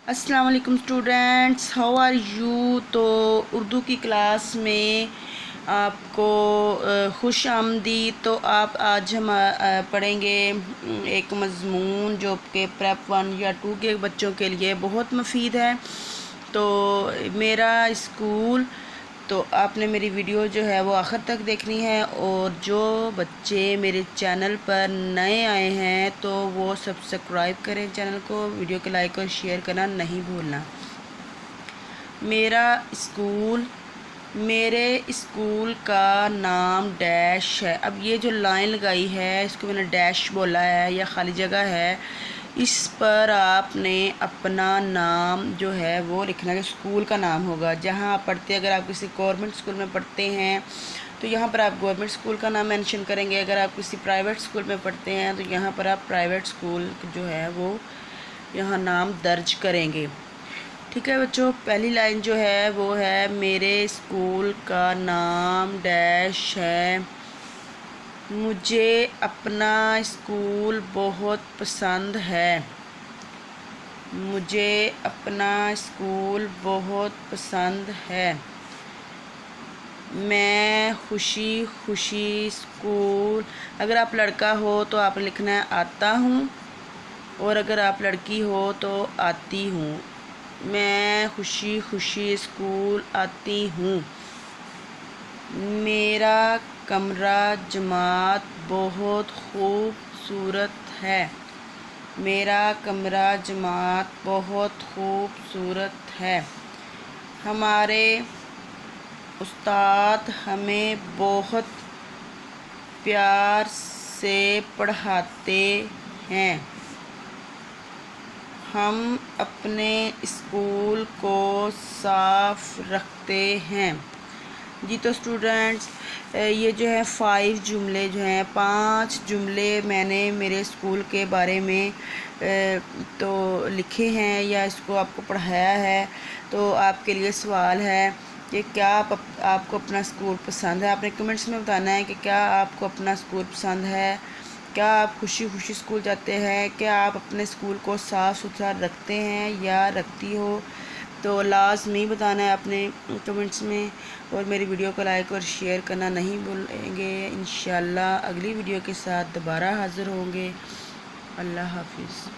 السلام علیکم students, how are you? تو اردو کی کلاس میں آپ کو خوش آمدید۔ تو آج ہم پڑھیں گے ایک مضمون جو کہ پریپ 1 یا 2 کے بچوں کے لیے بہت مفید ہے، تو میرا اسکول۔ تو آپ نے میری ویڈیو جو ہے وہ آخر تک دیکھنی ہے، اور جو بچے میرے چینل پر نئے آئے ہیں تو وہ سبسکرائب کریں چینل کو، ویڈیو کو لائک اور شیئر کرنا نہیں بھولنا۔ میرے اسکول کا نام ڈیش ہے۔ اب یہ جو لائن لگائی ہے اس کو میں نے ڈیش بولا ہے یا خالی جگہ ہے، اس پر آپ نے اپنا نام جو ہے وہ لکھنا ہے، اسکول کا نام ہوگا جہاں آپ پڑھتے ہیں۔ اگر آپ کسی گورنمنٹ اسکول میں پڑھتے ہیں تو یہاں پر آپ گورنمنٹ اسکول کا نام مینشن کریں گے، اگر آپ کسی پرائیویٹ اسکول میں پڑھتے ہیں تو یہاں پر آپ پرائیویٹ اسکول جو ہے وہ یہاں نام درج کریں گے۔ ٹھیک ہے بچوں، پہلی لائن جو ہے وہ ہے میرے اسکول کا نام ڈیش ہے۔ مجھے اپنا اسکول بہت پسند ہے۔ مجھے اپنا اسکول بہت پسند ہے۔ میں خوشی خوشی اسکول، اگر آپ لڑکا ہو تو آپ لکھنا ہے آتا ہوں، اور اگر آپ لڑکی ہو تو آتی ہوں۔ میں خوشی خوشی اسکول آتی ہوں۔ میرا کمرہ جماعت بہت خوبصورت ہے۔ میرا کمرہ جماعت بہت خوبصورت ہے۔ ہمارے استاد ہمیں بہت پیار سے پڑھاتے ہیں۔ ہم اپنے اسکول کو صاف رکھتے ہیں۔ جی تو اسٹوڈنٹس، یہ جو ہے 5 جملے جو ہیں، 5 جملے میں نے میرے اسکول کے بارے میں تو لکھے ہیں یا اس کو آپ کو پڑھایا ہے۔ تو آپ کے لیے سوال ہے کہ کیا آپ کو اپنا اسکول پسند ہے؟ آپ نے کمنٹس میں بتانا ہے کہ کیا آپ کو اپنا اسکول پسند ہے، کیا آپ خوشی خوشی اسکول جاتے ہیں، کیا آپ اپنے اسکول کو صاف ستھرا رکھتے ہیں یا رکھتی ہو؟ تو لازمی بتانا ہے اپنے کمنٹس میں، اور میری ویڈیو کو لائک اور شیئر کرنا نہیں بھولیں گے۔ انشاءاللہ اگلی ویڈیو کے ساتھ دوبارہ حاضر ہوں گے۔ اللہ حافظ۔